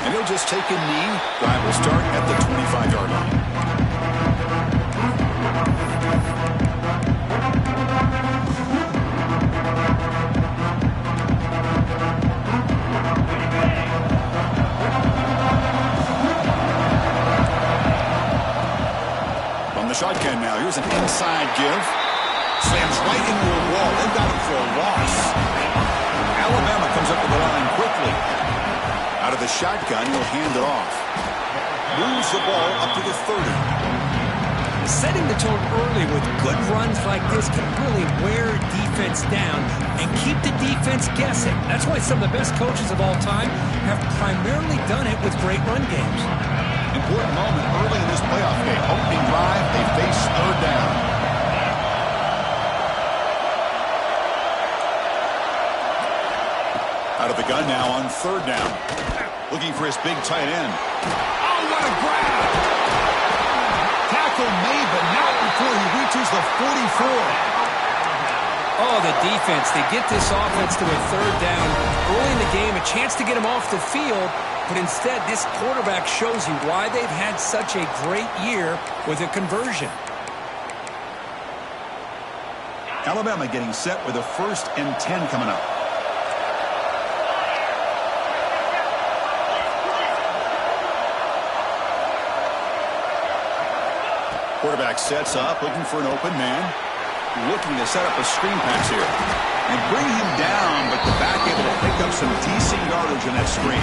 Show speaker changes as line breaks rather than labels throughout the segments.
And he'll just take a knee. Drive will start at the 25-yard line. From the shotgun now, here's an inside give. Slams right into a wall. They've got him for a loss. Alabama comes up to the line quickly. Out of the shotgun, he'll hand it off. Moves the ball up to the 30.
Setting the tone early with good runs like this can really wear defense down and keep the defense guessing. That's why some of the best coaches of all time have primarily done it with great run games.
Important moment early in this playoff game. Opening drive, they face third down. Out of the gun now on third down. Looking for his big tight end. Oh, what a grab! Tackle made, but not before he reaches the 44.
Oh, the defense. They get this offense to a third down early in the game, a chance to get him off the field, but instead this quarterback shows you why they've had such a great year with a conversion.
Alabama getting set with a 1st and 10 coming up. Quarterback sets up, looking for an open man. Looking to set up a screen pass here. And bring him down, but the back able to pick up some decent yardage in that screen.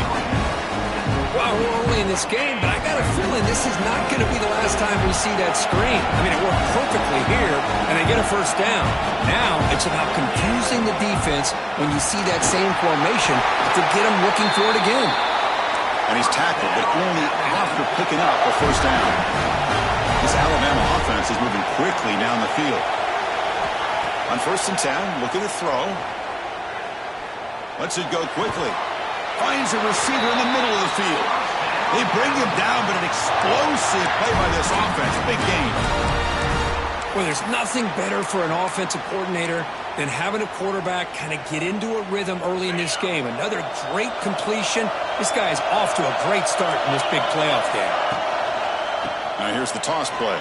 Well, we're early in this game, but I got a feeling this is not going to be the last time we see that screen. I mean, it worked perfectly here, and they get a first down. Now, it's about confusing the defense when you see that same formation to get them looking for it again.
And he's tackled, but only after picking up a first down. This Alabama offense is moving quickly down the field. On 1st and 10, looking to throw. Lets it go quickly. Finds a receiver in the middle of the field. They bring him down, but an explosive play by this offense. Big game.
Well, there's nothing better for an offensive coordinator than having a quarterback kind of get into a rhythm early in this game. Another great completion. This guy is off to a great start in this big playoff game.
Now here's the toss play.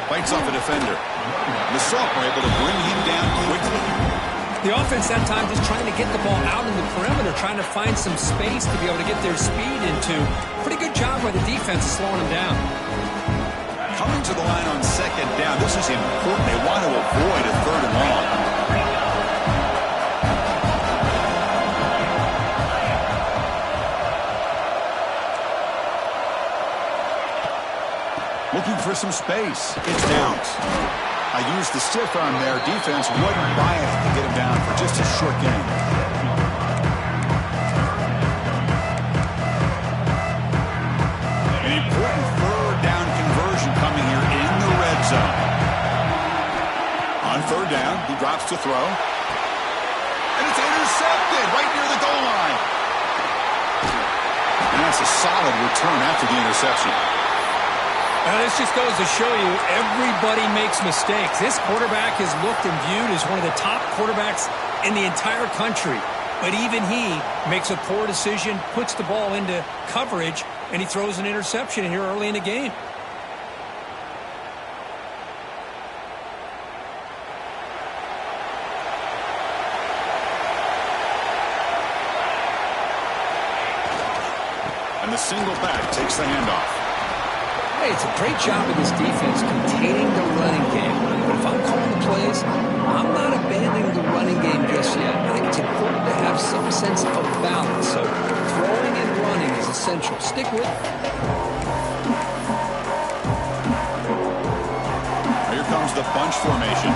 Bites off a defender. The sophomore able to bring him down quickly.
The offense that time just trying to get the ball out in the perimeter, trying to find some space to be able to get their speed into. Pretty good job by the defense slowing them down.
Coming to the line on 2nd down. This is important. They want to avoid a 3rd and long. Looking for some space. It's Downs. I used the stiff arm there. Defense wasn't biased to get him down for just a short game. An important 3rd down conversion coming here in the red zone. On 3rd down, he drops to throw. And it's intercepted right near the goal line. And that's a solid return after the interception.
Now, this just goes to show you everybody makes mistakes. This quarterback is looked and viewed as one of the top quarterbacks in the entire country. But even he makes a poor decision, puts the ball into coverage, and he throws an interception here early in the game.
And the single back takes the handoff.
Hey, it's a great job of this defense containing the running game. But if I'm calling the plays, I'm not abandoning the running game just yet. I think it's important to have some sense of balance. So throwing and running is essential. Stick with it.
Here comes the bunch formation.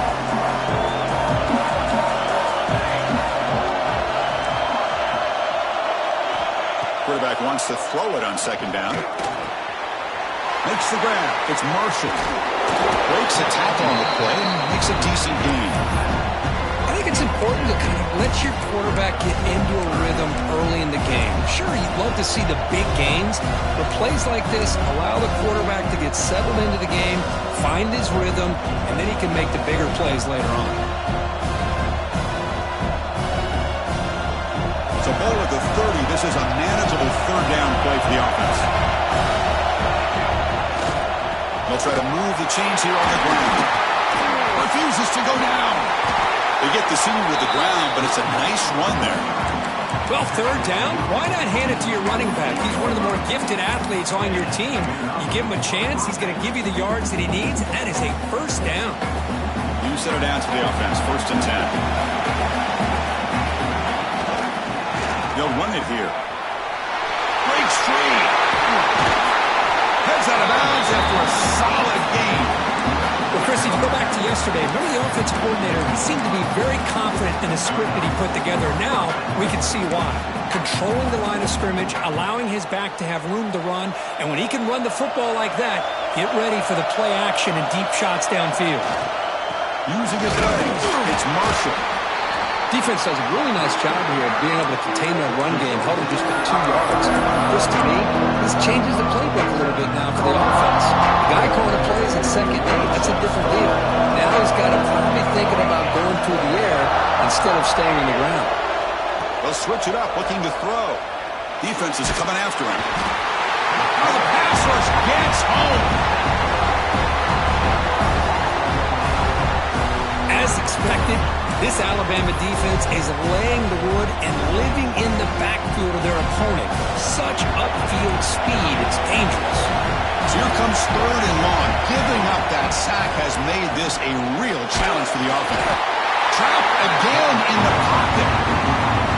Quarterback wants to throw it on 2nd down. Makes the grab. It's Marshall. Breaks a tackle on the play and makes a decent gain.
I think it's important to kind of let your quarterback get into a rhythm early in the game. Sure, you'd love to see the big gains, but plays like this allow the quarterback to get settled into the game, find his rhythm, and then he can make the bigger plays later on.
It's a ball at the 30. This is a manageable 3rd chains here on the ground. Refuses to go down. They get the senior with the ground, but it's a nice run there.
Well, third down, why not hand it to your running back? He's one of the more gifted athletes on your team. You give him a chance, he's going to give you the yards that he needs, and that is a first down.
You set it down to the offense, 1st and 10. They'll run it here. Breaks free. Heads out of bounds after a solid gain.
Well, Chris, if you go back to yesterday, remember the offensive coordinator, he seemed to be very confident in the script that he put together. Now we can see why. Controlling the line of scrimmage, allowing his back to have room to run, and when he can run the football like that, get ready for the play action and deep shots downfield.
Using his legs, it's Marshall.
Defense does a really nice job here of being able to contain their run game, held it just to 2 yards. This, to me, this changes the playbook a little bit now for the offense. The guy calling the plays at 2nd and 8, that's a different deal. Now he's got to probably thinking about going through the air instead of staying on the ground.
They'll switch it up, looking to throw. Defense is coming after him. Oh, the pass rush gets home.
As expected, this Alabama defense is laying the wood and living in the backfield of their opponent. Such upfield speed, it's dangerous.
So here comes 3rd and long. Giving up that sack has made this a real challenge for the offense. Trapped again in the pocket.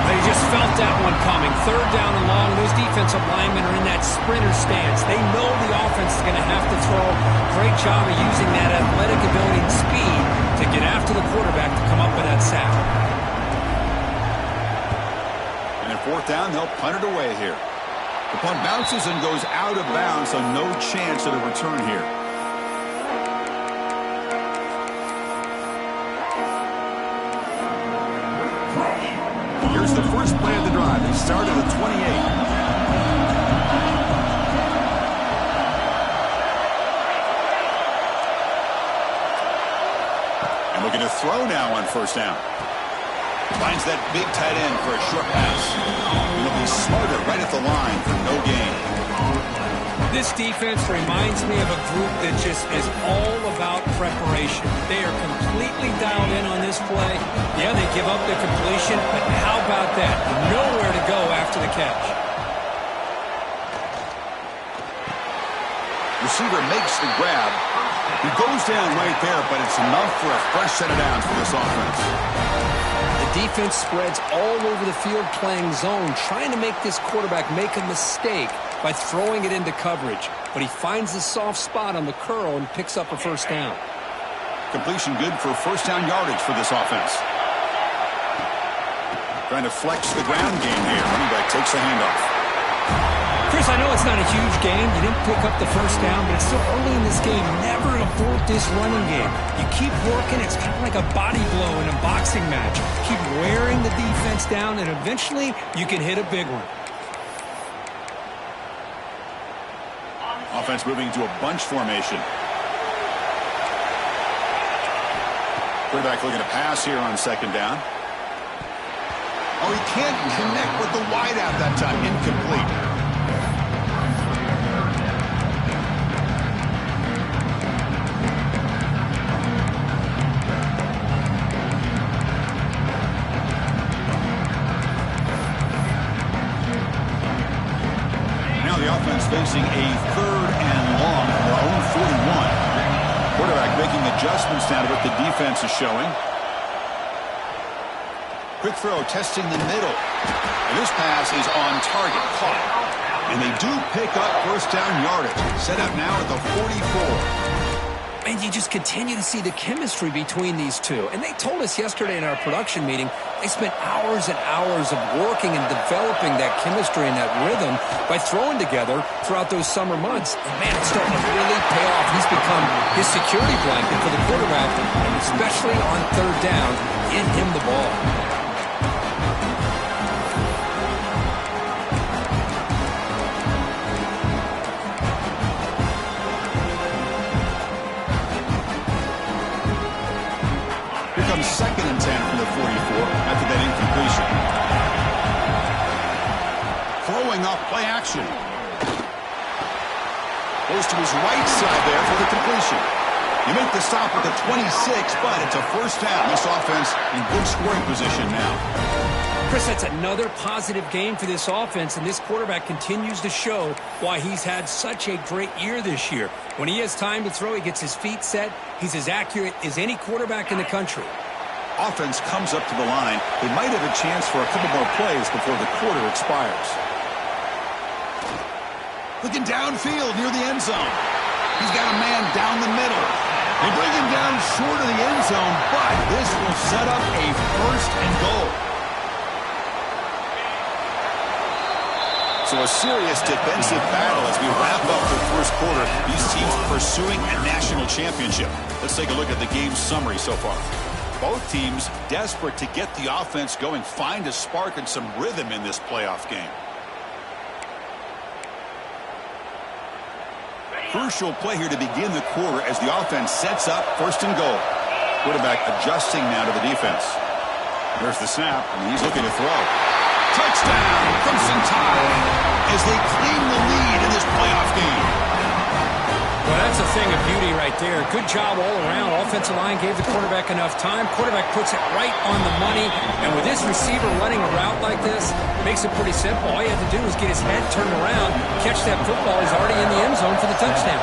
They just felt that one coming. 3rd down and long. Those defensive linemen are in that sprinter stance. They know the offense is going to have to throw. Great job of using that athletic ability and speed to get after the quarterback to come up with that sack.
And at 4th down, they'll punt it away here. The punt bounces and goes out of bounds, so no chance of a return here. Here's the first play of the drive. They start at the 28. And looking to throw now on 1st down. Finds that big tight end for a short pass. And he'll be smarter right at the line for no gain.
This defense reminds me of a group that just is all about preparation. They are completely dialed in on this play. Yeah, they give up the completion, but how about that? Nowhere to go after the catch.
Receiver makes the grab. He goes down right there, but it's enough for a fresh set of downs for this offense.
The defense spreads all over the field playing zone, trying to make this quarterback make a mistake by throwing it into coverage. But he finds the soft spot on the curl and picks up a 1st down.
Completion good for 1st down yardage for this offense. Trying to flex the ground game here. Running back takes the handoff.
Chris, I know it's not a huge game. You didn't pick up the 1st down, but it's still early in this game. Never abort this running game. You keep working. It's kind of like a body blow in a boxing match. Keep wearing the defense down, and eventually you can hit a big one.
Offense moving to a bunch formation. Quarterback looking to pass here on 2nd down. Oh, he can't connect with the wideout that time. Incomplete. Facing a 3rd and long from their own 41. Quarterback making adjustments now to what the defense is showing. Quick throw, testing the middle. And this pass is on target, caught. And they do pick up 1st down yardage. Set up now at the 44.
And you just continue to see the chemistry between these two. And they told us yesterday in our production meeting, they spent hours and hours of working and developing that chemistry and that rhythm by throwing together throughout those summer months. And man, it's starting to really pay off. He's become his security blanket for the quarterback, and especially on 3rd down, get him the ball.
Comes 2nd and 10 from the 44 after that incompletion. Throwing off play action. Goes to his right side there for the completion. You make the stop at the 26, but it's a first down. This offense in good scoring position now.
Chris, that's another positive game for this offense, and this quarterback continues to show why he's had such a great year this year. When he has time to throw, he gets his feet set. He's as accurate as any quarterback in the country.
Offense comes up to the line. They might have a chance for a couple more plays before the quarter expires. Looking downfield near the end zone. He's got a man down the middle. They bring him down short of the end zone, but this will set up a first and goal. So a serious defensive battle as we wrap up the first quarter. These teams pursuing a national championship. Let's take a look at the game summary so far. Both teams desperate to get the offense going, find a spark and some rhythm in this playoff game. Crucial play here to begin the quarter as the offense sets up first and goal. Quarterback adjusting now to the defense. There's the snap, and he's looking to throw. Touchdown, Crimson Tide, as they claim the lead in this playoff game.
Well, that's a thing of beauty right there. Good job all around. Offensive line gave the quarterback enough time. Quarterback puts it right on the money. And with this receiver running a route like this, it makes it pretty simple. All you have to do is get his head turned around, catch that football. He's already in the end zone for the touchdown.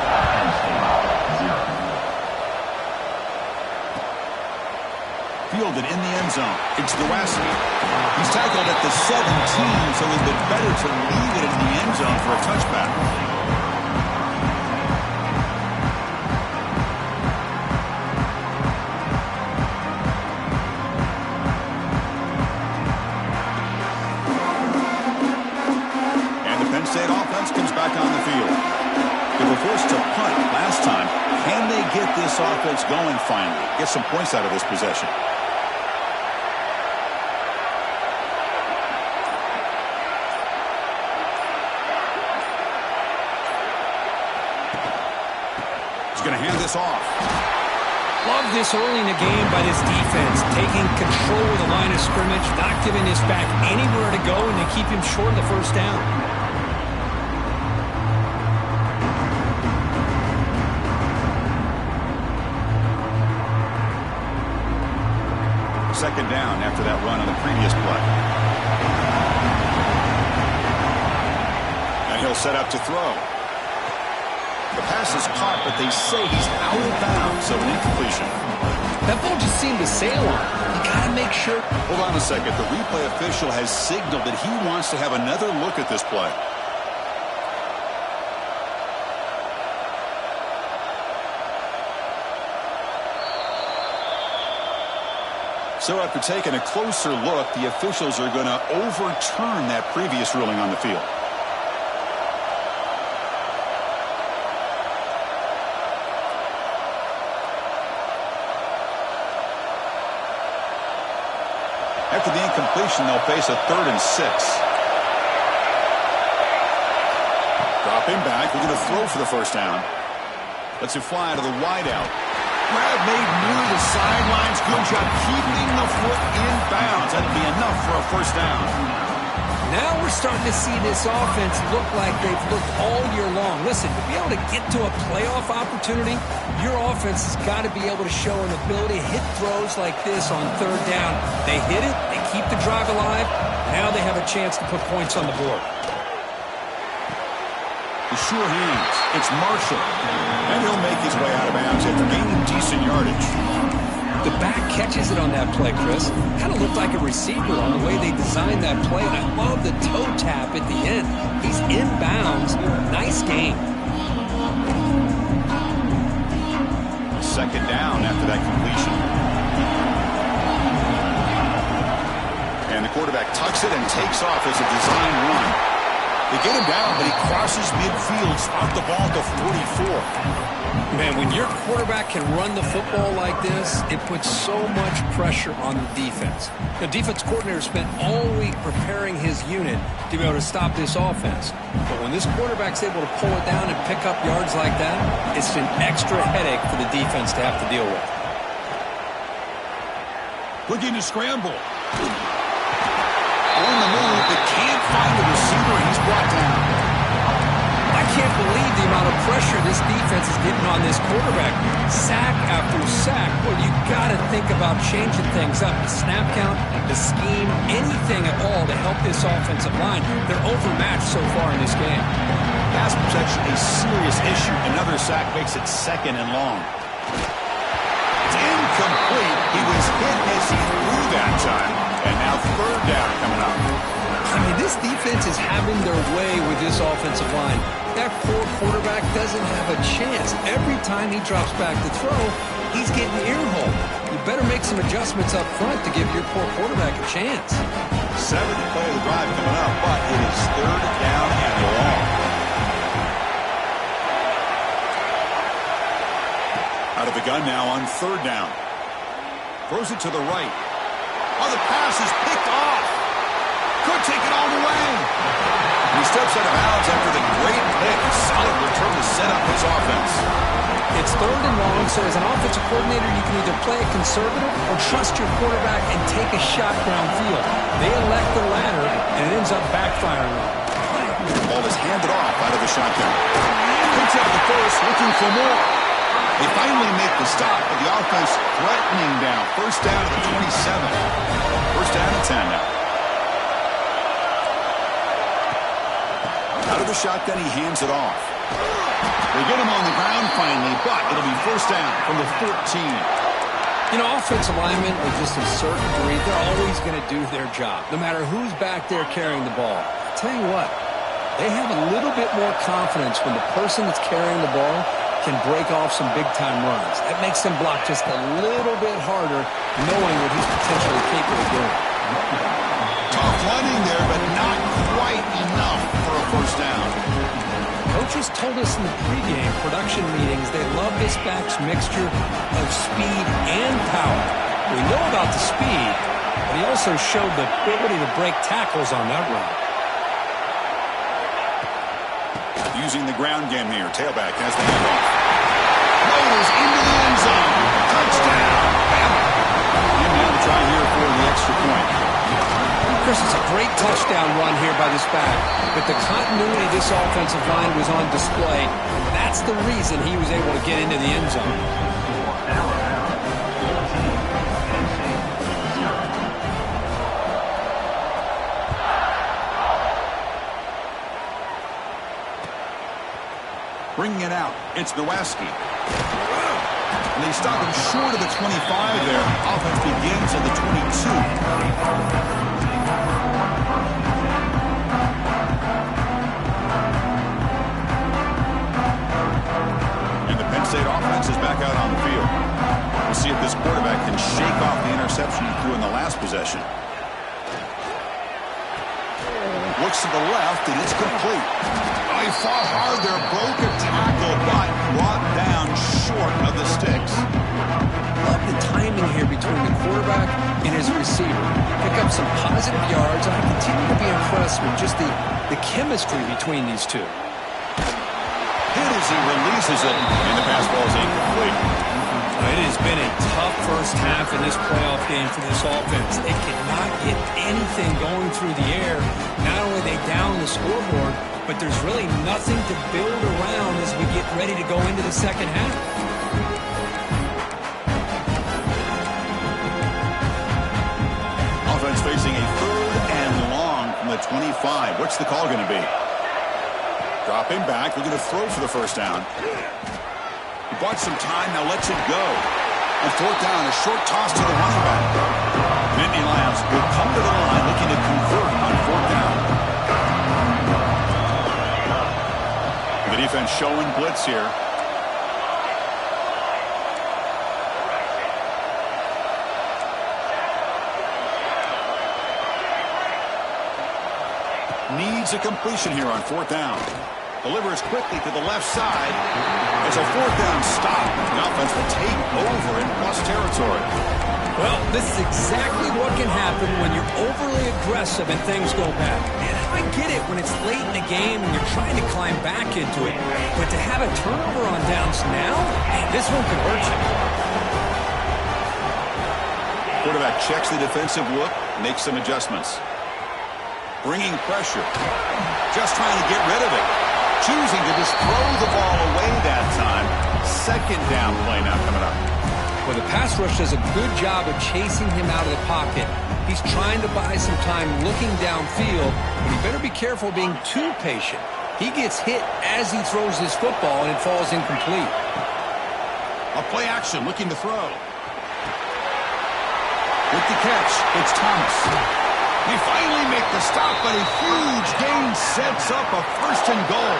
Fielded in the end zone. It's Dewasky. He's tackled at the 17, so it's been better to leave it in the end zone for a touchback. And the Penn State offense comes back on the field. They were forced to punt last time. Can they get this offense going finally? Get some points out of this possession. Going to hand this off.
Love this early in the game by this defense, taking control of the line of scrimmage, not giving this back anywhere to go, and they keep him short of the first down.
Second down after that run on the previous play. And he'll set up to throw. The pass is caught, but they say he's out of bounds, so an incompletion.
That ball just seemed to sail on. You got to make sure.
Hold on a second. The replay official has signaled that he wants to have another look at this play. So after taking a closer look, the officials are going to overturn that previous ruling on the field. After the incompletion, they'll face a 3rd and 6. Dropping back. We're going to throw for the first down. Lets it fly out of the wideout. Grab made near the sidelines. Good job keeping the foot in bounds. That'll be enough for a first down.
Now we're starting to see this offense look like they've looked all year long. Listen, to be able to get to a playoff opportunity, your offense has got to be able to show an ability to hit throws like this on 3rd down. They hit it, they keep the drive alive. Now they have a chance to put points on the board.
The sure hands. It's Marshall. And he'll make his way out of bounds after gaining decent yardage.
The back catches it on that play, Chris. Kind of looked like a receiver on the way they designed that play, and I love the toe tap at the end. He's inbounds. Nice game.
Second down after that completion. And the quarterback tucks it and takes off as a design run. They get him down, but he crosses midfield, spot the ball to 44.
Man, when your quarterback can run the football like this, it puts so much pressure on the defense. The defense coordinator spent all week preparing his unit to be able to stop this offense. But when this quarterback's able to pull it down and pick up yards like that, it's an extra headache for the defense to have to deal with.
Looking to scramble. On the move, but can't find the receiver. He's brought down.
I can't believe the amount of pressure this defense is getting on this quarterback. Sack after sack. Well, you got to think about changing things up. The snap count, the scheme, anything at all to help this offensive line. They're overmatched so far in this game.
Pass protection, a serious issue. Another sack makes it 2nd and long. It's incomplete. He was hit as he threw that time. And now 3rd down coming up.
I mean, this defense is having their way with this offensive line. That poor quarterback doesn't have a chance. Every time he drops back to throw, he's getting earholed. You better make some adjustments up front to give your poor quarterback a chance.
7th play of the drive coming up, but it is 3rd down and long. Out of the gun now on 3rd down. Throws it to the right. Oh, the pass is picked off. Could take it all the way. He steps out of bounds after the great pick. A solid return to set up his offense.
It's 3rd and long, so as an offensive coordinator, you can either play it conservative or trust your quarterback and take a shot downfield. They elect the latter, and it ends up backfiring.
The ball is handed off out of the shotgun. Picks up the first, looking for more. They finally make the stop, but the offense threatening down. 1st down to the 27. 1st down and 10 now. Out of the shotgun, he hands it off. They get him on the ground finally, but it'll be 1st down from the 14.
You know, offensive linemen are just a certain breed. They're always going to do their job, no matter who's back there carrying the ball. I'll tell you what, they have a little bit more confidence when the person that's carrying the ball can break off some big-time runs. That makes them block just a little bit harder, knowing what he's potentially capable of doing.
Tough running there, but not quite enough for a 1st down.
Coaches told us in the pregame production meetings they love this back's mixture of speed and power. We know about the speed, but he also showed the ability to break tackles on that run.
Using the ground game here. Tailback has the handoff. Motors into the end zone. Touchdown. And now to try here for the extra point.
Chris, it's a great touchdown run here by this back, but the continuity of this offensive line was on display. That's the reason he was able to get into the end zone.
Bringing it out, it's Nowacki. And they stop him short of the 25 there. Offense begins at the 22. And the Penn State offense is back out on the field. We'll see if this quarterback can shake off the interception he threw in the last possession. Looks to the left, and it's complete. Oh, he fought hard there, broke a tackle, but brought down short of the sticks.
Love the timing here between the quarterback and his receiver. Pick up some positive yards, and I continue to be impressed with just the chemistry between these two.
Hit as he releases it, and the pass ball is incomplete.
It has been a tough first half in this playoff game for this offense. They cannot get anything going through the air. Not only are they down the scoreboard, but there's really nothing to build around as we get ready to go into the second half.
Offense facing a 3rd and long from the 25. What's the call going to be? Dropping back, looking to throw for the 1st down. He bought some time, now lets it go. On 4th down, a short toss to the running back. Nittany Lions will come to the line looking to convert on 4th down. The defense showing blitz here. Needs a completion here on 4th down. Delivers quickly to the left side. It's a 4th down stop. The offense will take over in plus territory.
Well, this is exactly what can happen when you're overly aggressive and things go bad. And I get it when it's late in the game and you're trying to climb back into it. But to have a turnover on downs now, man, this one could hurt you.
Quarterback checks the defensive look, makes some adjustments. Bringing pressure. Just trying to get rid of it. choosing to just throw the ball away that time. Second down play now coming up.
Well, the pass rush does a good job of chasing him out of the pocket. He's trying to buy some time looking downfield, but he better be careful being too patient. He gets hit as he throws his football, and it falls incomplete.
A play action, looking to throw. With the catch, it's Thomas. They finally make the stop, but a huge gain sets up a first and goal.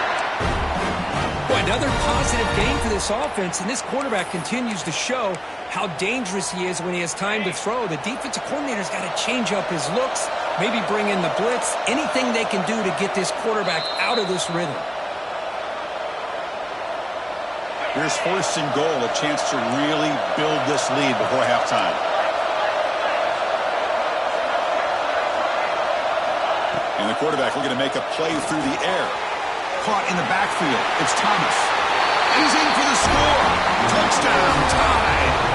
Boy, another positive gain for this offense, and this quarterback continues to show how dangerous he is when he has time to throw. The defensive coordinator's got to change up his looks, maybe bring in the blitz, anything they can do to get this quarterback out of this rhythm.
Here's first and goal, a chance to really build this lead before halftime. And the quarterback looking to make a play through the air. Caught in the backfield. It's Thomas. And he's in for the score. Touchdown, tied.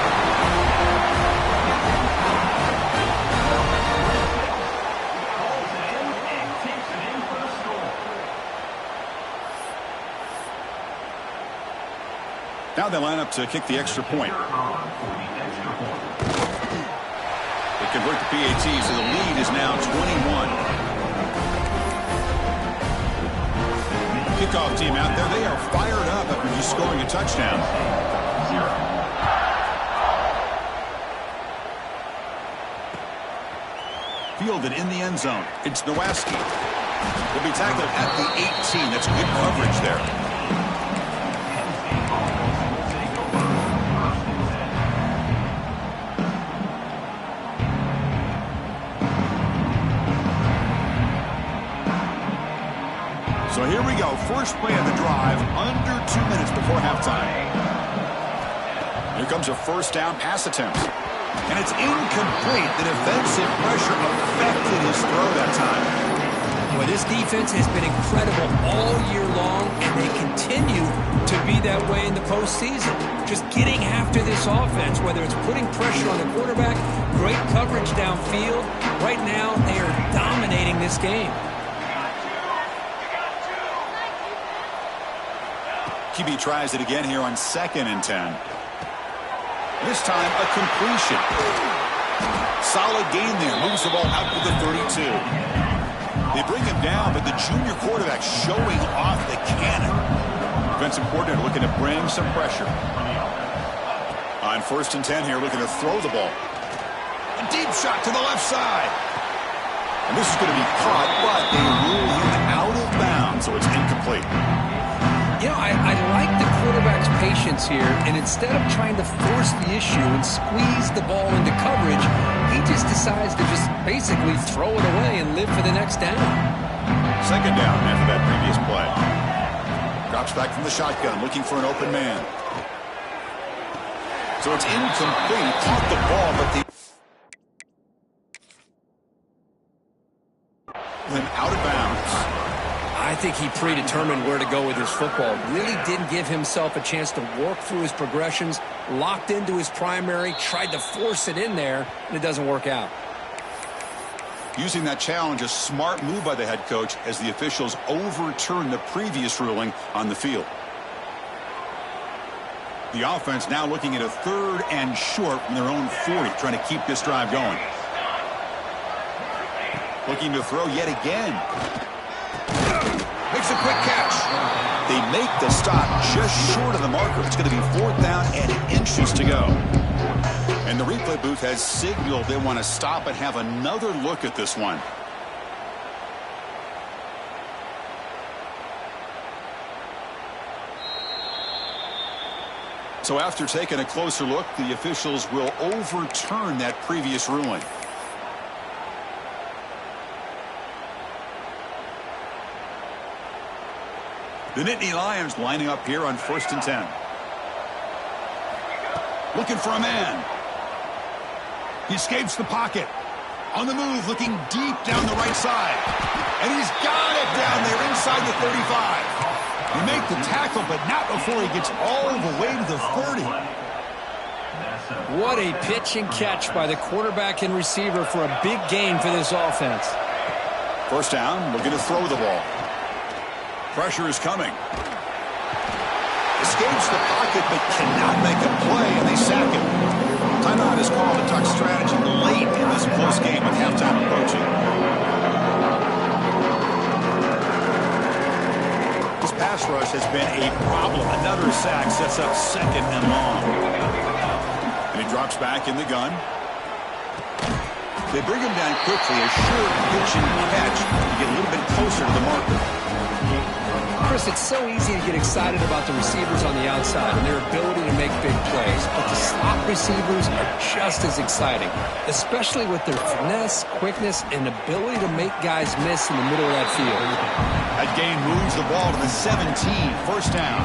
Now they line up to kick the extra point. They convert the PAT, so the lead is now 21. Kickoff team out there, they are fired up after just scoring a touchdown. Fielded in the end zone. It's Nowaski. Will be tackled at the 18. That's good coverage there. So here we go. First play of the drive, under 2 minutes before halftime. Here comes a first down pass attempt. And it's incomplete. The defensive pressure affected his throw that time.
Well, this defense has been incredible all year long, and they continue to be that way in the postseason. Just getting after this offense, whether it's putting pressure on the quarterback, great coverage downfield. Right now, they are dominating this game.
QB tries it again here on 2nd and 10. This time, a completion. Solid gain there. Moves the ball out to the 32. They bring him down, but the junior quarterback showing off the cannon. Defensive coordinator looking to bring some pressure. On 1st and 10 here, looking to throw the ball. A deep shot to the left side. And this is going to be caught, but they rule him out of bounds, so it's incomplete.
You know, I like the quarterback's patience here, and instead of trying to force the issue and squeeze the ball into coverage, he just decides to just basically throw it away and live for the next down.
2nd down after that previous play. Drops back from the shotgun, looking for an open man. So it's incomplete. Caught the ball, but then out of bounds.
I think he predetermined where to go with his football. Really didn't give himself a chance to work through his progressions, locked into his primary, tried to force it in there, and it doesn't work out.
Using that challenge, a smart move by the head coach as the officials overturn the previous ruling on the field. The offense now looking at a 3rd and short from their own 40, trying to keep this drive going. Looking to throw yet again. Makes a quick catch. They make the stop just short of the marker. It's going to be 4th down and inches to go. And the replay booth has signaled they want to stop and have another look at this one. So after taking a closer look, the officials will overturn that previous ruling. The Nittany Lions lining up here on 1st and 10. Looking for a man. He escapes the pocket. On the move, looking deep down the right side. And he's got it down there inside the 35. He make the tackle, but not before he gets all the way to the 30.
What a pitch and catch by the quarterback and receiver for a big gain for this offense.
First down, looking to throw the ball. Pressure is coming. Escapes the pocket but cannot make a play, and they sack him. Timeout is called to talk strategy late in this close game with halftime approaching. This pass rush has been a problem. Another sack sets up second and long. And he drops back in the gun. They bring him down quickly, a short pitch and catch to get a little bit closer to the marker.
Chris, it's so easy to get excited about the receivers on the outside and their ability to make big plays, but the slot receivers are just as exciting, especially with their finesse, quickness, and ability to make guys miss in the middle of that field.
That gain moves the ball to the 17, first down.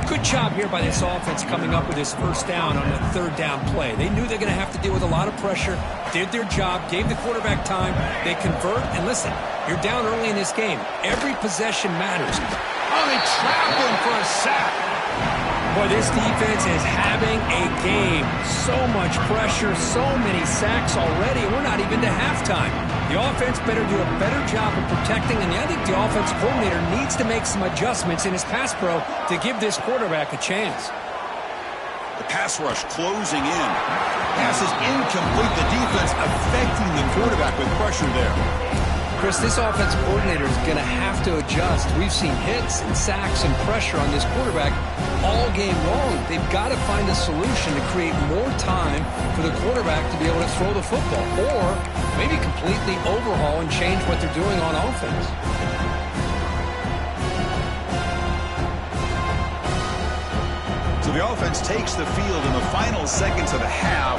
Good job here by this offense coming up with this first down on the third down play. They knew they're going to have to deal with a lot of pressure, did their job, gave the quarterback time, they convert, and listen, you're down early in this game. Every possession matters.
Oh, they trapped him for a sack.
Boy, this defense is having a game. So much pressure, so many sacks already, and we're not even to halftime. The offense better do a better job of protecting, and I think the offensive coordinator needs to make some adjustments in his pass pro to give this quarterback a chance.
The pass rush closing in. Pass is incomplete. The defense affecting the quarterback with pressure there.
Chris, this offensive coordinator is going to have to adjust. We've seen hits and sacks and pressure on this quarterback all game long. They've got to find a solution to create more time for the quarterback to be able to throw the football, or maybe completely overhaul and change what they're doing on offense.
So the offense takes the field in the final seconds of the half.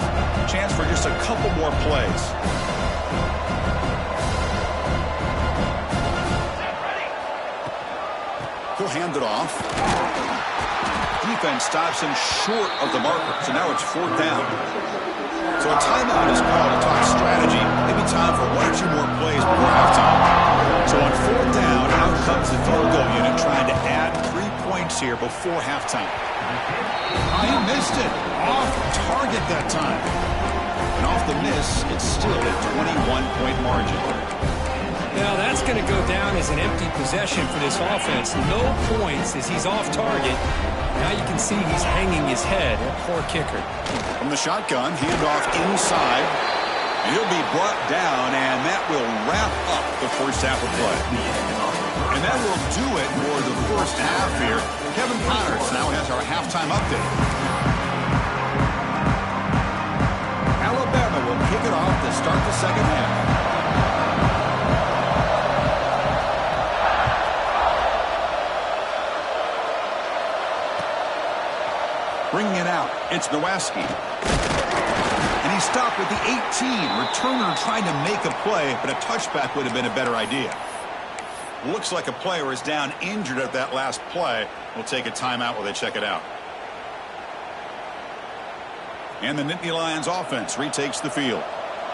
Chance for just a couple more plays. He'll hand it off. Defense stops him short of the marker, so now it's fourth down. So a timeout is called to talk strategy. Maybe time for one or two more plays before halftime. So on fourth down, out comes the field goal unit trying to add 3 points here before halftime. He missed it. Off target that time. And off the miss, it's still a 21-point margin.
Now that's going to go down as an empty possession for this offense. No points as he's off target. Now you can see he's hanging his head. Poor kicker.
From the shotgun, handoff inside. And he'll be brought down, and that will wrap up the first half of play. And that will do it for the first half here. Kevin Connors now has our halftime update. Alabama will kick it off to start the second half. Bringing it out, it's Nowacki. And he stopped with the 18. Returner trying to make a play, but a touchback would have been a better idea. Looks like a player is down injured at that last play. We'll take a timeout while they check it out. And the Nittany Lions offense retakes the field.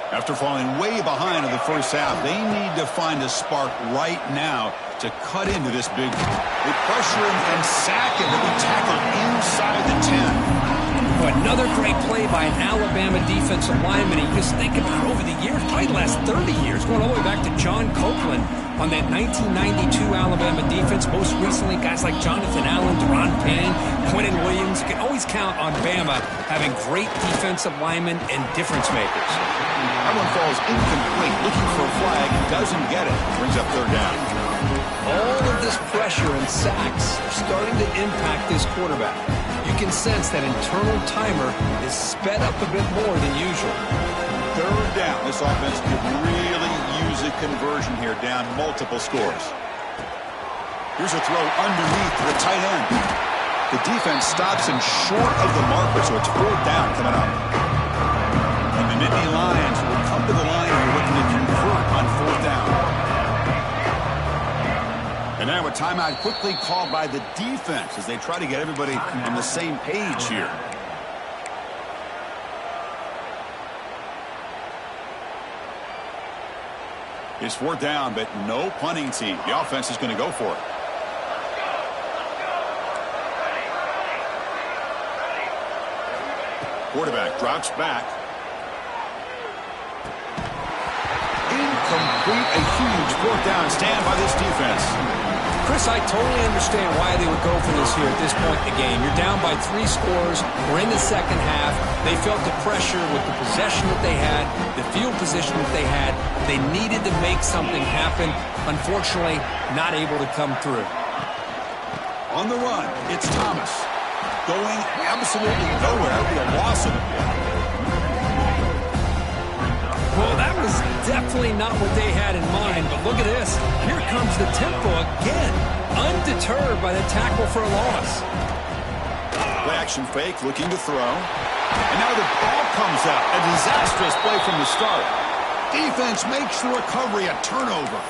After falling way behind in the first half, they need to find a spark right now to cut into this big. They pressure him and sack him to be tackled inside the 10.
Another great play by an Alabama defensive lineman. You just think about over the years, probably the last 30 years, going all the way back to John Copeland on that 1992 Alabama defense. Most recently, guys like Jonathan Allen, Deron Payne, Quentin Williams. You can always count on Bama having great defensive linemen and difference makers.
That one falls incomplete, looking for a flag, doesn't get it. Brings up third down.
All of this pressure and sacks are starting to impact this quarterback. You can sense that internal timer is sped up a bit more than usual.
Third down. This offense could really use a conversion here, down multiple scores. Here's a throw underneath to the tight end. The defense stops him short of the marker, so it's fourth down coming up. And the Nittany Lions will come to the line here looking to convert on fourth down. And now a timeout quickly called by the defense as they try to get everybody on the same page here. It's fourth down, but no punting team. The offense is going to go for it. Quarterback drops back. Incomplete. A huge fourth down stand by this defense.
Chris, I totally understand why they would go for this here at this point in the game. You're down by 3 scores. We're in the second half. They felt the pressure with the possession that they had, the field position that they had. They needed to make something happen. Unfortunately, not able to come through.
On the run, it's Thomas. Going absolutely nowhere with a loss of it.
Well, that was definitely not what they had in mind, but look at this. Here comes the tempo again, undeterred by the tackle for a loss.
Play action fake, looking to throw. And now the ball comes out. A disastrous play from the start. Defense makes the recovery a turnover.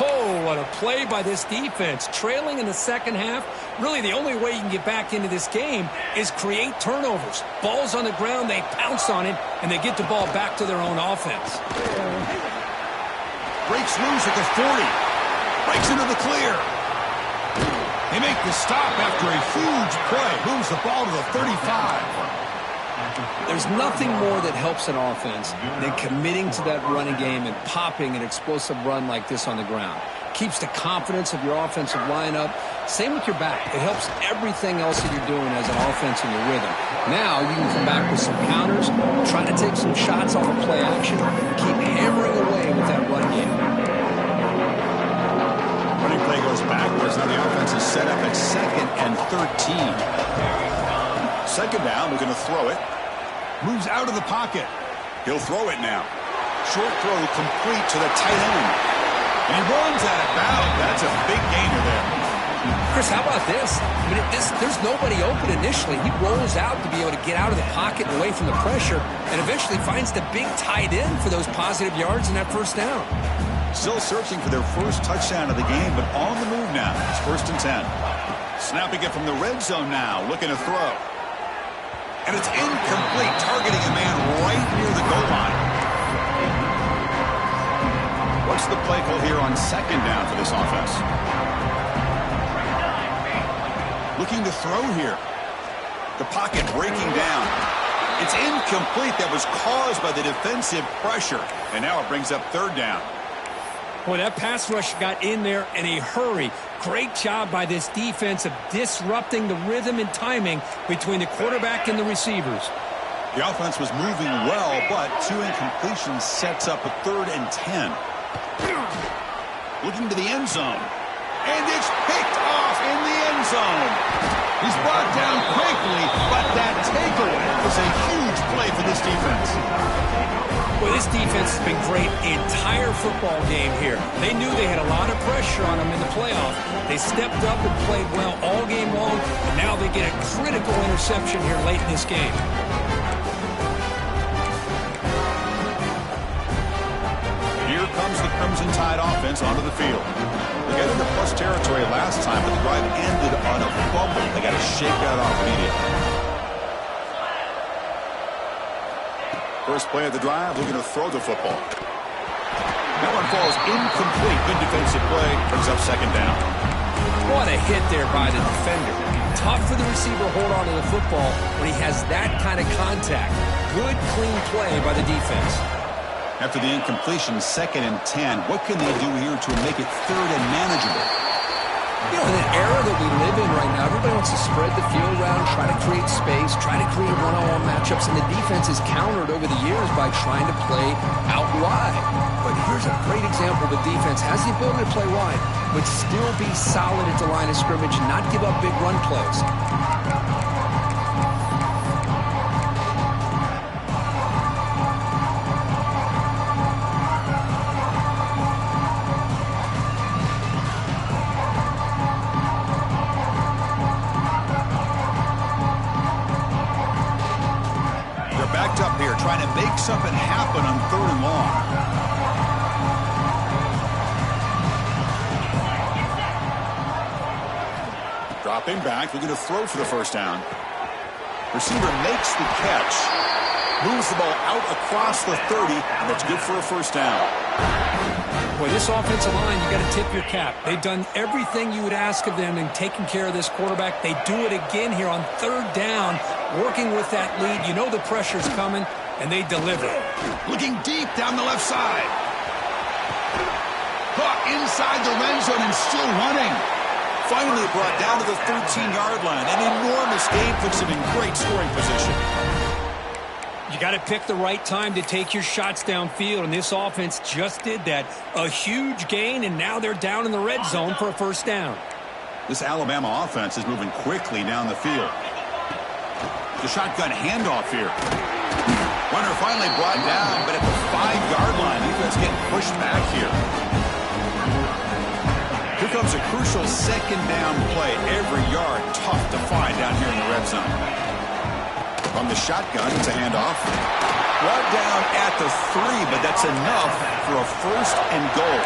Oh, what a play by this defense. Trailing in the second half, really the only way you can get back into this game is create turnovers. Ball's on the ground, they pounce on it, and they get the ball back to their own offense.
Breaks loose at the 40. Breaks into the clear. They make the stop after a huge play. Moves the ball to the 35.
There's nothing more that helps an offense than committing to that running game and popping an explosive run like this on the ground. Keeps the confidence of your offensive lineup. Same with your back. It helps everything else that you're doing as an offense in your rhythm. Now you can come back with some counters, try to take some shots off of play action, keep hammering away with that run game.
Running play goes backwards. Now the offense is set up at 2nd and 13. Second down, we're going to throw it. Moves out of the pocket. He'll throw it now. Short throw complete to the tight end. And he runs out of bounds. That's a big gainer there.
Chris, how about this? I mean, there's nobody open initially. He rolls out to be able to get out of the pocket and away from the pressure and eventually finds the big tight end for those positive yards and that first down.
Still searching for their first touchdown of the game, but on the move now. It's 1st and 10. Snapping it from the red zone now, looking to throw. And it's incomplete, targeting a man right near the goal line. What's the play call here on 2nd down for this offense? Looking to throw here. The pocket breaking down. It's incomplete. That was caused by the defensive pressure. And now it brings up 3rd down.
Boy, that pass rush got in there in a hurry. Great job by this defense of disrupting the rhythm and timing between the quarterback and the receivers.
The offense was moving well, but 2 incompletions sets up a 3rd and 10. Looking to the end zone. And it's picked off in the end zone. He's brought down quickly, but that takeaway was a huge play for this defense.
Well, this defense has been great the entire football game here. They knew they had a lot of pressure on them in the playoff. They stepped up and played well all game long, and now they get a critical interception here late in this game.
Here comes the Crimson Tide offense onto the field. They got into plus territory last time, but the drive ended on a fumble. They got to shake that off immediately. First play of the drive, looking to throw the football. That one falls incomplete. Good defensive play. Brings up 2nd down.
What a hit there by the defender. Tough for the receiver to hold on to the football when he has that kind of contact. Good, clean play by the defense.
After the incompletion, 2nd and 10. What can they do here to make it 3rd and manageable?
You know, in an era that we live in right now, everybody wants to spread the field around, try to create space, try to create one-on-one matchups, and the defense is countered over the years by trying to play out wide. But here's a great example. The defense has the ability to play wide, but still be solid at the line of scrimmage and not give up big run plays.
Trying to make something happen on 3rd and long. Dropping back, looking to throw for the first down. Receiver makes the catch. Moves the ball out across the 30, and that's good for a first down.
Boy, this offensive line, you got to tip your cap. They've done everything you would ask of them in taking care of this quarterback. They do it again here on 3rd down, working with that lead. You know the pressure's coming, and they deliver.
Looking deep down the left side. Caught inside the red zone and still running. Finally brought down to the 13-yard line. An enormous gain puts him in great scoring position.
You got to pick the right time to take your shots downfield, and this offense just did that. A huge gain, and now they're down in the red zone for a first down.
This Alabama offense is moving quickly down the field. The shotgun handoff here. Runner finally brought down, but at the 5-yard line, defense getting pushed back here. Here comes a crucial second down play. Every yard tough to find down here in the red zone. From the shotgun, it's a handoff. Brought down at the 3, but that's enough for a first and goal.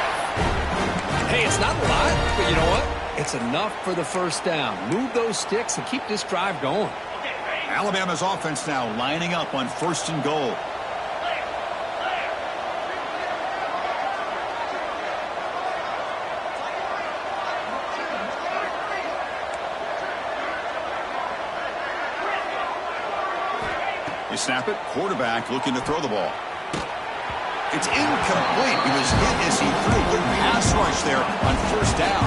Hey, it's not a lot, but you know what? It's enough for the first down. Move those sticks and keep this drive going.
Alabama's offense now lining up on first and goal. You snap it, quarterback looking to throw the ball. It's incomplete. He was hit as he threw. Good pass rush there on first down.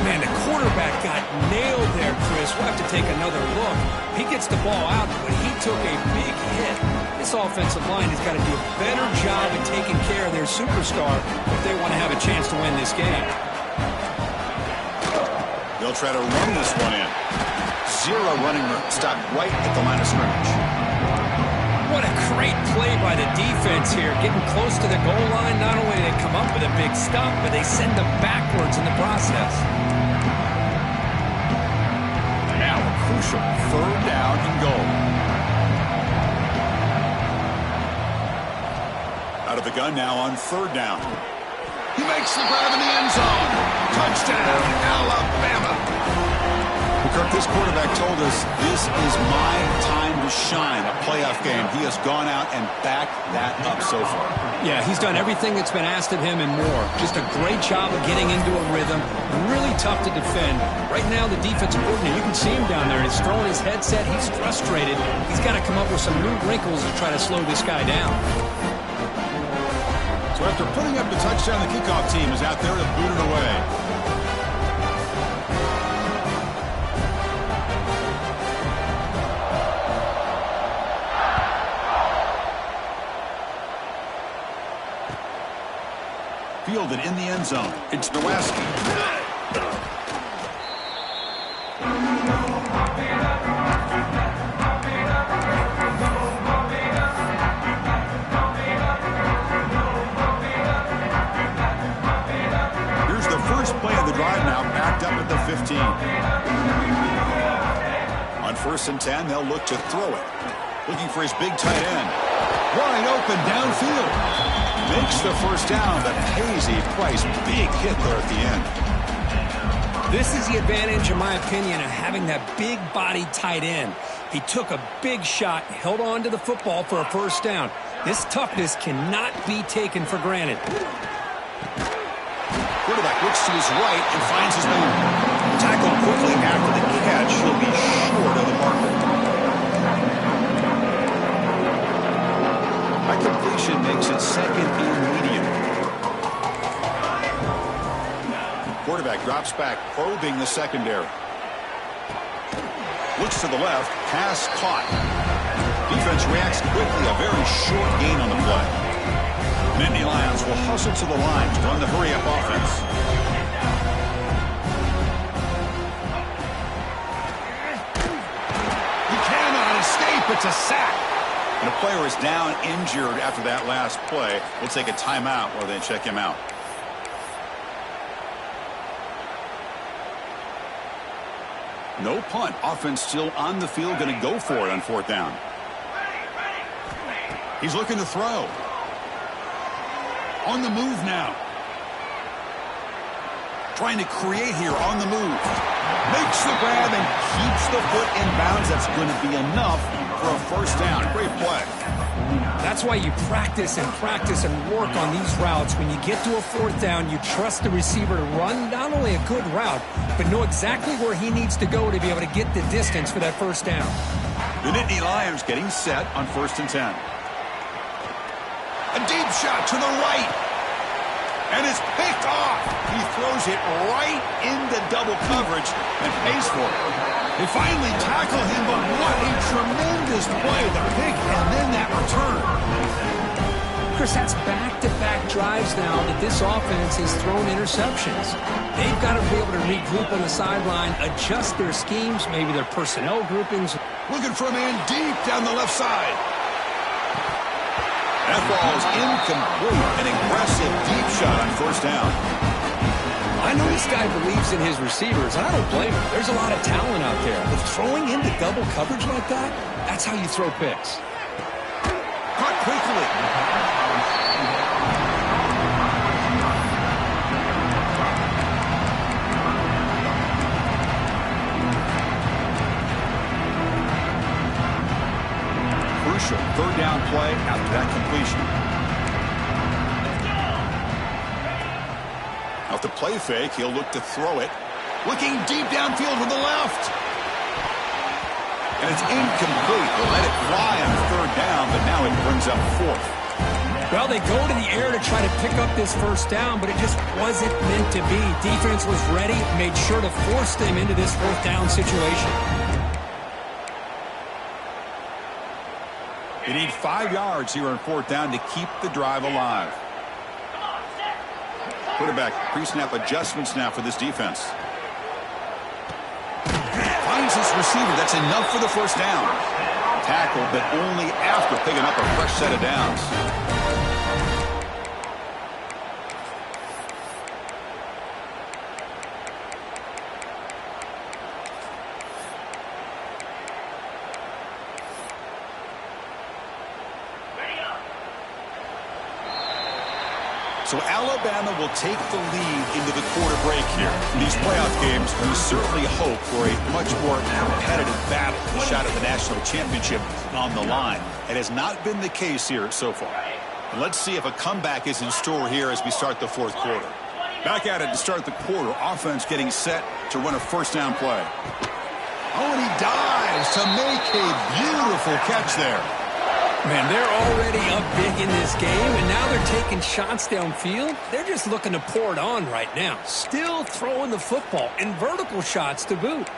Man, the quarterback got nailed there, Chris. We'll have to take another look. He gets the ball out, but he took a big hit. This offensive line has got to do a better job of taking care of their superstar if they want to have a chance to win this game.
They'll try to run this one in. Zero running room. Stopped right at the line of scrimmage.
What a great play by the defense here. Getting close to the goal line, not only do they come up with a big stop, but they send them backwards in the process.
Now a crucial third down and goal. Out of the gun now on third down. He makes the grab in the end zone. Touchdown, Alabama. Kirk, this quarterback told us this is my time to shine, a playoff game. He has gone out and backed that up so far.
Yeah, he's done everything that's been asked of him and more. Just a great job of getting into a rhythm. Really tough to defend. Right now, the defensive coordinator, you can see him down there. He's throwing his headset. He's frustrated. He's got to come up with some new wrinkles to try to slow this guy down.
So after putting up the touchdown, the kickoff team is out there to boot it away. Fielded in the end zone. It's Nowaski. Here's the first play of the drive now, backed up at the 15. On first and 10, they'll look to throw it. Looking for his big tight end. Wide open downfield. Makes the first down, but pays a price. Big hit there at the end.
This is the advantage, in my opinion, of having that big-bodied tight end. He took a big shot, held on to the football for a first down. This toughness cannot be taken for granted.
Quarterback looks to his right and finds his man. Tackled quickly after the catch. He'll be short of the marker. High completion makes it second and medium. Quarterback drops back, probing the secondary. Looks to the left, pass caught. Defense reacts quickly, a very short gain on the play. Nittany Lions will hustle to the line to run the hurry-up offense. He cannot escape, it's a sack. And a player is down injured after that last play. We'll take a timeout while they check him out. No punt. Offense still on the field, going to go for it on fourth down. He's looking to throw. On the move now. Trying to create here on the move. Makes the grab and keeps the foot in bounds. That's going to be enough for a first down. Great play.
That's why you practice and work on these routes. When you get to a fourth down, you trust the receiver to run not only a good route, but know exactly where he needs to go to be able to get the distance for that first down.
The Nittany Lions getting set on first and 10. A deep shot to the right. And it's picked off. He throws it right into double coverage and pays for it.
They finally tackle him, but what a tremendous play. The pick and then that return.
Chris, that's back-to-back drives now that this offense has thrown interceptions. They've got to be able to regroup on the sideline, adjust their schemes, maybe their personnel groupings.
Looking for a man deep down the left side.
That ball is incomplete. An aggressive deep shot on first down.
I know this guy believes in his receivers, and I don't blame him. There's a lot of talent out there. But throwing into double coverage like that, that's how you throw picks.
Caught quickly.
Crucial third down play after that completion. Off the play fake, he'll look to throw it.
Looking deep downfield with the left.
And it's incomplete. They'll let it fly on third down, but now it brings up fourth.
Well, they go to the air to try to pick up this first down, but it just wasn't meant to be. Defense was ready, made sure to force them into this fourth down situation.
They need 5 yards here on fourth down to keep the drive alive. Quarterback pre-snap adjustments now for this defense. Finds his receiver. That's enough for the first down. Tackle, but only after picking up a fresh set of downs. So Alabama will take the lead into the quarter break here. In these playoff games, we certainly hope for a much more competitive battle, a shot at the national championship on the line. It has not been the case here so far. And let's see if a comeback is in store here as we start the fourth quarter. Back at it to start the quarter. Offense getting set to run a first down play.
Oh, and he dives to make a beautiful catch there.
Man, they're already up big in this game, and now they're taking shots downfield. They're just looking to pour it on right now. Still throwing the football, and vertical shots to boot.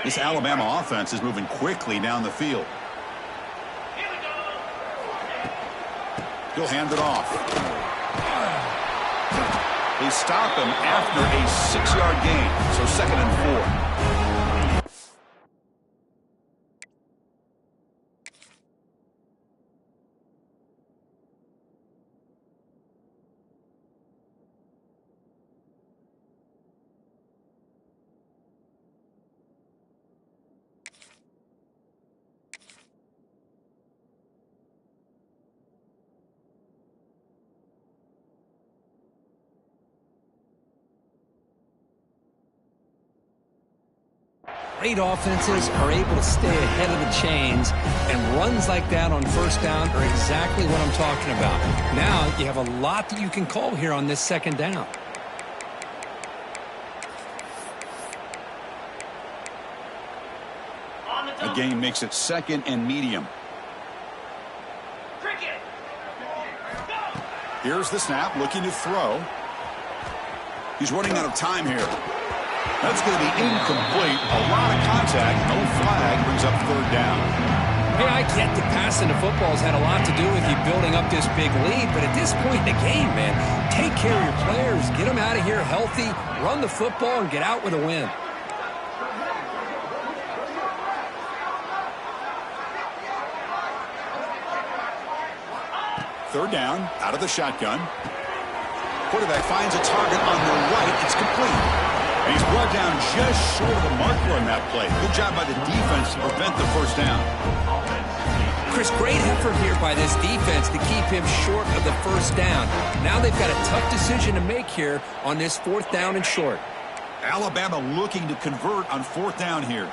This Alabama offense is moving quickly down the field. He'll hand it off. They stop him after a 6-yard gain, so 2nd and 4.
Great offenses are able to stay ahead of the chains, and runs like that on first down are exactly what I'm talking about. Now you have a lot that you can call here on this second down.
The gain makes it 2nd and medium. Here's the snap, looking to throw. He's running out of time here. That's going to be incomplete. A lot of contact. No flag. Brings up third down.
Hey, I get that passing the football has had a lot to do with you building up this big lead, but at this point in the game, man, take care of your players. Get them out of here healthy, run the football, and get out with a win.
Third down, out of the shotgun. Quarterback finds a target on the right. It's complete. And he's brought down just short of the marker on that play. Good job by the defense to prevent the first down.
Chris, great effort here by this defense to keep him short of the first down. Now they've got a tough decision to make here on this 4th down and short.
Alabama looking to convert on 4th down here.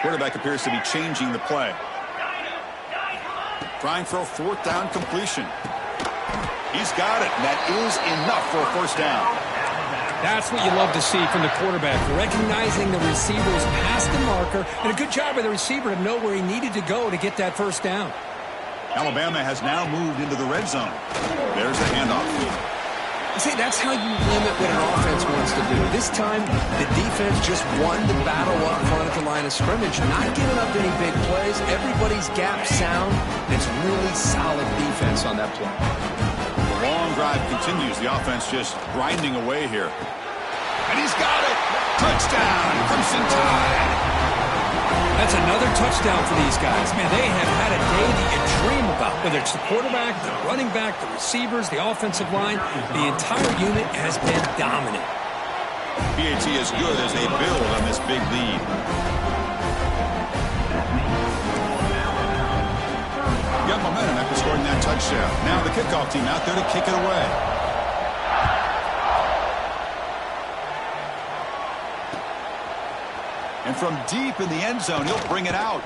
Quarterback appears to be changing the play. Trying for a 4th down completion. He's got it, and that is enough for a first down.
That's what you love to see from the quarterback, recognizing the receiver's past the marker, and a good job by the receiver to know where he needed to go to get that first down.
Alabama has now moved into the red zone. There's the handoff.
See, that's how you limit what an offense wants to do. This time, the defense just won the battle up front at the line of scrimmage, not giving up any big plays. Everybody's gap sound. It's really solid defense on that play.
The long drive continues. The offense just grinding away here. And he's got it. Touchdown, Crimson Tide.
That's another touchdown for these guys. Man, they have had a day that you dream about. Whether it's the quarterback, the running back, the receivers, the offensive line, the entire unit has been dominant.
PAT is good as they build on this big lead. Got momentum after scoring that touchdown. Now the kickoff team out there to kick it away. And from deep in the end zone, he'll bring it out.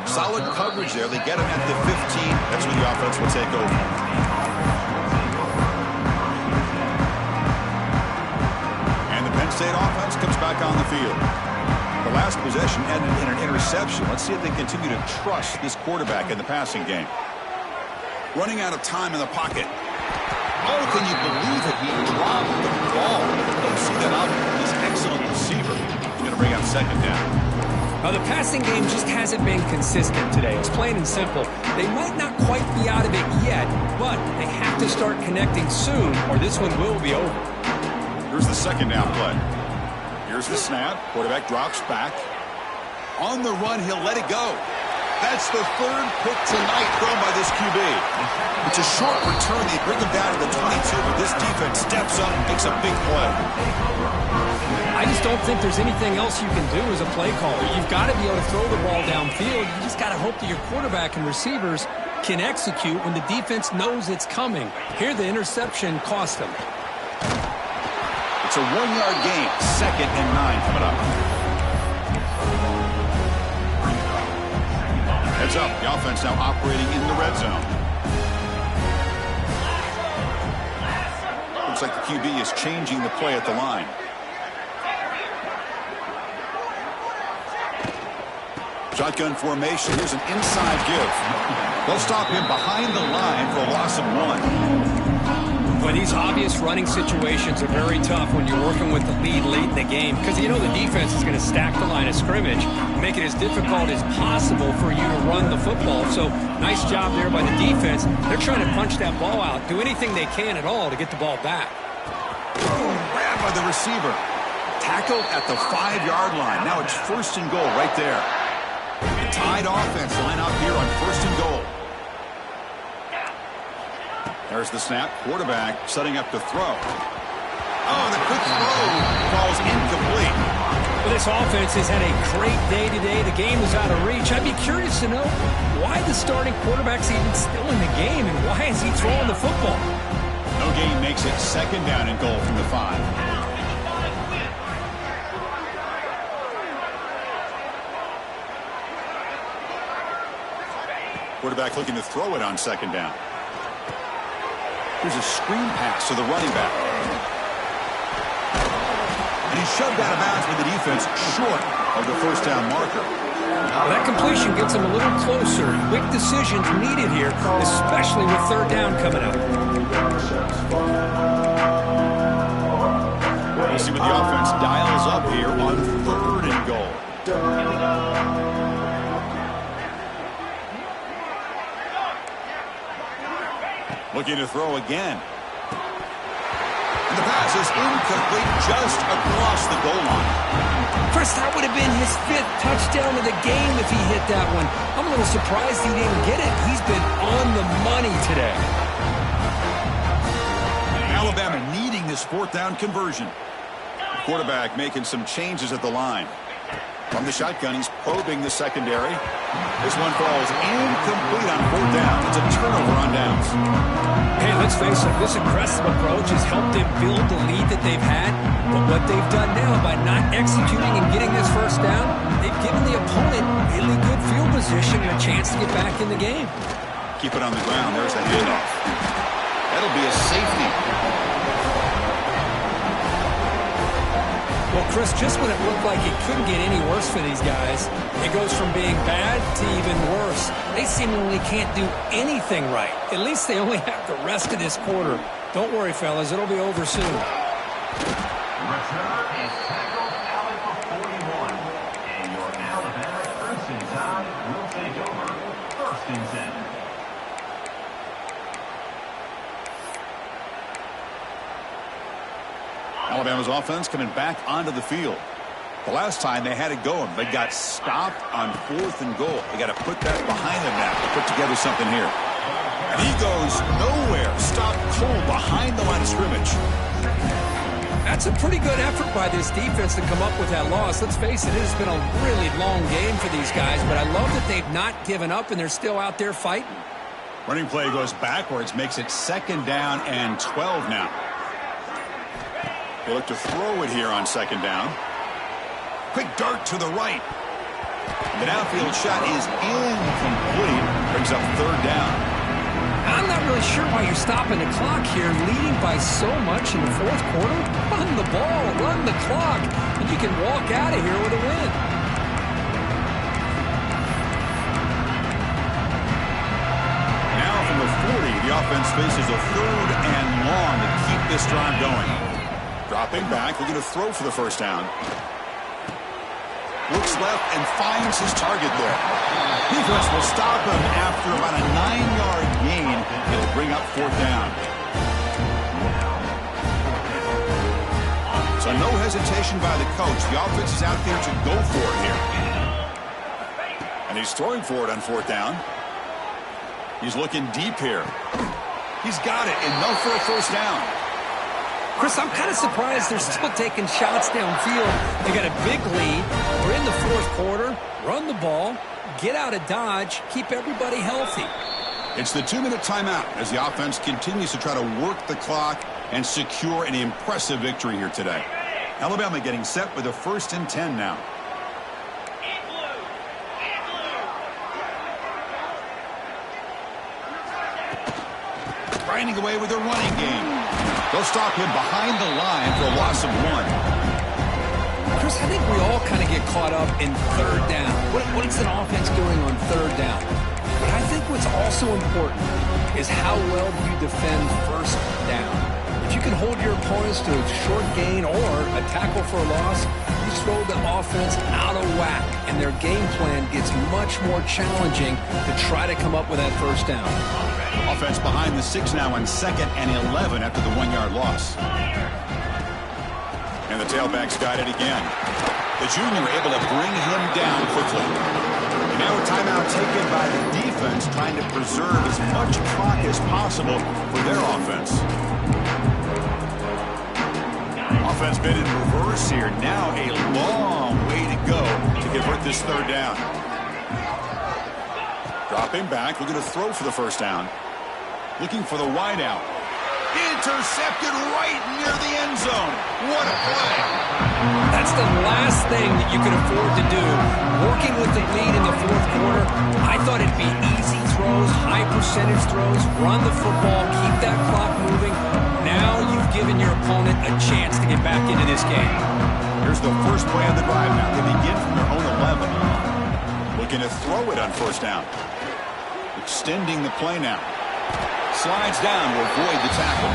Solid coverage there. They get him at the 15. That's when the offense will take over. And the Penn State offense comes back on the field. The last possession ended in an interception. Let's see if they continue to trust this quarterback in the passing game. Running out of time in the pocket. Oh, can you believe it? He dropped the ball. Don't see that out of this excellent receiver. He's going to bring out second down.
Now, the passing game just hasn't been consistent today. It's plain and simple. They might not quite be out of it yet, but they have to start connecting soon, or this one will be over.
Here's the second down play. Here's the snap. Quarterback drops back. On the run, he'll let it go. That's the third pick tonight thrown by this QB. It's a short return. They bring him down to the 22, but this defense steps up and makes a big play.
I just don't think there's anything else you can do as a play caller. You've got to be able to throw the ball downfield. You just got to hope that your quarterback and receivers can execute when the defense knows it's coming. Here, the interception cost them.
It's a 1-yard gain. 2nd and 9 coming up. Heads up. The offense now operating in the red zone. Looks like the QB is changing the play at the line. Shotgun formation. Here's an inside give. They'll stop him behind the line for a loss of 1.
Boy, these obvious running situations are very tough when you're working with the lead late in the game because you know the defense is going to stack the line of scrimmage, make it as difficult as possible for you to run the football. So nice job there by the defense. They're trying to punch that ball out, do anything they can at all to get the ball back.
Grabbed by the receiver. Tackled at the 5-yard line. Now it's 1st and goal right there. The Tide offense line out here on 1st and goal. There's the snap. Quarterback setting up to throw. Oh, the quick throw falls incomplete.
Well, this offense has had a great day today. The game is out of reach. I'd be curious to know why the starting quarterback's even still in the game and why is he throwing the football?
No gain makes it 2nd down and goal from the 5. Quarterback looking to throw it on 2nd down. Here's a screen pass to the running back. And he's shoved out of bounds with the defense short of the 1st down marker.
Well, that completion gets him a little closer. Quick decisions needed here, especially with 3rd down coming up.
We'll see what the offense dials up here on 3rd and goal. Looking to throw again. And the pass is incomplete just across the goal line.
Chris, that would have been his 5th touchdown of the game if he hit that one. I'm a little surprised he didn't get it. He's been on the money today.
Alabama needing this 4th down conversion. Quarterback making some changes at the line. From the shotgun, he's probing the secondary. This one falls incomplete on 4th down. It's a turnover on downs.
Hey, let's face it, this aggressive approach has helped them build the lead that they've had. But what they've done now by not executing and getting this 1st down, they've given the opponent really good field position and a chance to get back in the game.
Keep it on the ground. There's the handoff. That'll be a safety.
Well, Chris, just when it looked like it couldn't get any worse for these guys, it goes from being bad to even worse. They seemingly can't do anything right. At least they only have the rest of this quarter. Don't worry, fellas. It'll be over soon.
Return is tackled out for 41. And your Alabama Crimson Tide will take over 1st and 10.
Alabama's offense coming back onto the field. The last time they had it going, they got stopped on 4th and goal. They got to put that behind them now to put together something here. And he goes nowhere. Stop cold behind the line of scrimmage.
That's a pretty good effort by this defense to come up with that loss. Let's face it, it has been a really long game for these guys, but I love that they've not given up and they're still out there fighting.
Running play goes backwards, makes it 2nd down and 12 now. They look to throw it here on 2nd down. Quick dart to the right. The downfield shot is incomplete. Brings up 3rd down.
I'm not really sure why you're stopping the clock here, leading by so much in the 4th quarter. Run the ball, run the clock, and you can walk out of here with a win.
Now from the 40, the offense faces a 3rd and long to keep this drive going. Dropping back, looking to throw for the 1st down. Looks left and finds his target there. Defense will stop him after about a 9-yard gain. It'll bring up 4th down. So no hesitation by the coach. The offense is out there to go for it here. And he's throwing for it on 4th down. He's looking deep here. He's got it. Enough for a 1st down.
Chris, I'm kind of surprised they're still taking shots downfield. They got a big lead. We're in the 4th quarter. Run the ball. Get out of Dodge. Keep everybody healthy.
It's the 2-minute timeout as the offense continues to try to work the clock and secure an impressive victory here today. Alabama getting set with a 1st and 10 now. Grinding away with their running game. They'll stop him behind the line for a loss of 1.
Chris, I think we all kind of get caught up in 3rd down. What is an offense doing on 3rd down? But I think what's also important is how well do you defend 1st down. If you can hold your opponents to a short gain or a tackle for a loss, you throw the offense out of whack, and their game plan gets much more challenging to try to come up with that 1st down.
Offense behind the 6 now on 2nd and 11 after the 1-yard loss. And the tailback's got it again. The junior able to bring him down quickly. And now a timeout taken by the defense, trying to preserve as much clock as possible for their offense. Offense been in reverse here. Now a long way to go to convert this 3rd down. Dropping back, looking to throw for the 1st down. Looking for the wide out. Intercepted right near the end zone. What a play.
That's the last thing that you can afford to do. Working with the lead in the 4th quarter, I thought it'd be easy throws, high percentage throws, run the football, keep that clock moving. Now you've given your opponent a chance to get back into this game.
Here's the first play on the drive now. They begin from their own 11. Looking to throw it on 1st down. Extending the play now. Slides down to avoid the tackle.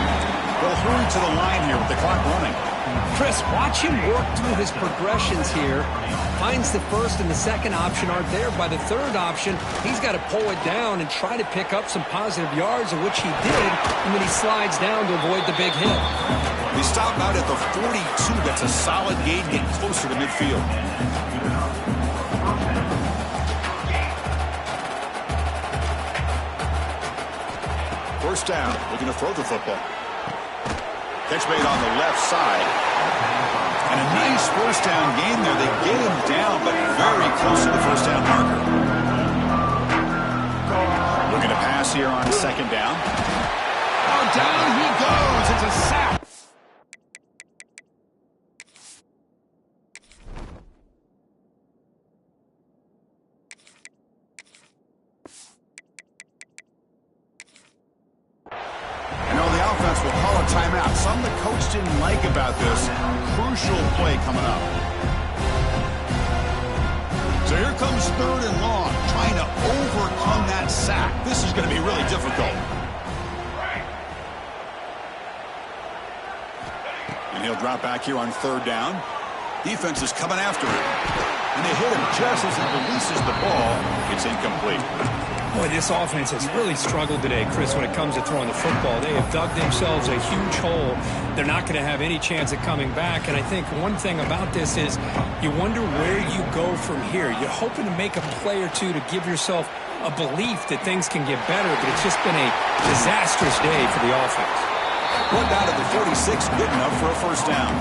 They'll hurry to the line here with the clock running.
Chris, watch him work through his progressions here. Finds the 1st and the 2nd option aren't there. By the 3rd option, he's got to pull it down and try to pick up some positive yards, of which he did, and then he slides down to avoid the big hit.
They stop out at the 42. That's a solid gain, get closer to midfield. First down, looking to throw the football. Catch made on the left side. And a nice 1st down gain there. They get him down, but very close to the 1st down marker. Looking to pass here on 2nd down. Oh, down he goes. It's a sack. offense will call a timeout. Something the coach didn't like about this. Crucial play coming up.
So here comes 3rd and long, trying to overcome that sack. This is going to be really difficult.
And he'll drop back here on 3rd down. Defense is coming after him. And they hit him just as he releases the ball. It's incomplete.
Boy, this offense has really struggled today, Chris, when it comes to throwing the football. They have dug themselves a huge hole. They're not going to have any chance of coming back. And I think one thing about this is you wonder where you go from here. You're hoping to make a play or two to give yourself a belief that things can get better, but it's just been a disastrous day for the offense.
One down to the 46, good enough for a first down.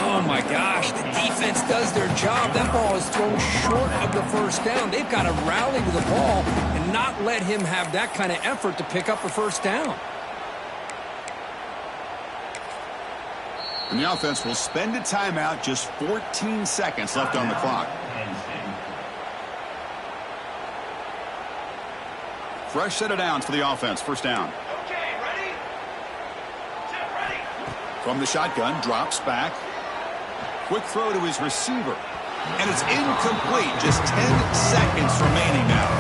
Oh, my gosh, the defense does their job. That ball is thrown short of the first down. They've got to rally to the ball and not let him have that kind of effort to pick up a first down.
And the offense will spend a timeout, just 14 seconds left on the clock. Fresh set of downs for the offense, first down.
Okay, ready? Set, ready.
From the shotgun, drops back. Quick throw to his receiver. And it's incomplete. Just 10 seconds remaining now.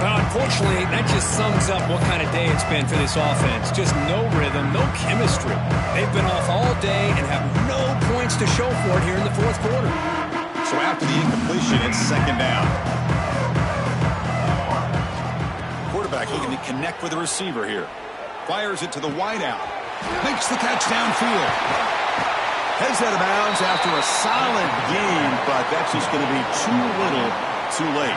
Well, unfortunately, that just sums up what kind of day it's been for this offense. Just no rhythm, no chemistry. They've been off all day and have no points to show for it here in the 4th quarter.
So after the incompletion, it's 2nd down. Quarterback looking to connect with the receiver here. Fires it to the wideout. Makes the catch downfield. Heads out of bounds after a solid game, but that's just going to be too little, too late.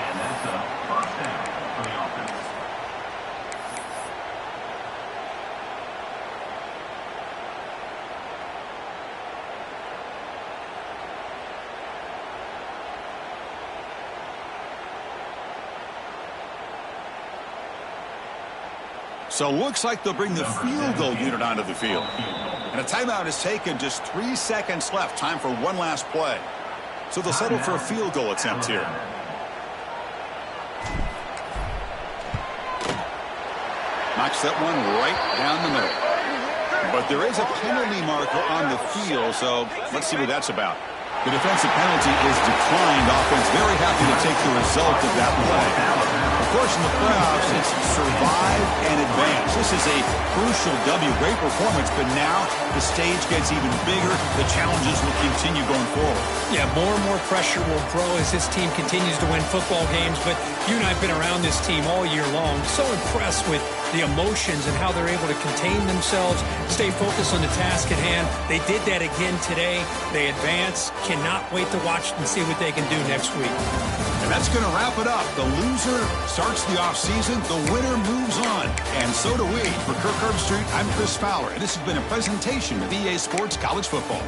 And that's a first down for the offense.
So looks like they'll bring the field goal unit onto the field. And a timeout is taken, just 3 seconds left. Time for one last play. So they'll settle for a field goal attempt here. Knocks that one right down the middle. But there is a penalty marker on the field, so let's see what that's about. The defensive penalty is declined. Offense very happy to take the result of that play. Of course, in the playoffs, it's survive and advance. This is a crucial W. Great performance, but now the stage gets even bigger. The challenges will continue going forward.
Yeah, more and more pressure will grow as this team continues to win football games. But you and I have been around this team all year long. So impressed with the emotions and how they're able to contain themselves, stay focused on the task at hand. They did that again today. They advance. Cannot wait to watch and see what they can do next week.
And that's going to wrap it up. The loser starts the offseason. The winner moves on. And so do we. For Kirk Herbstreit, I'm Chris Fowler. And this has been a presentation of EA Sports College Football.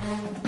Mm-hmm.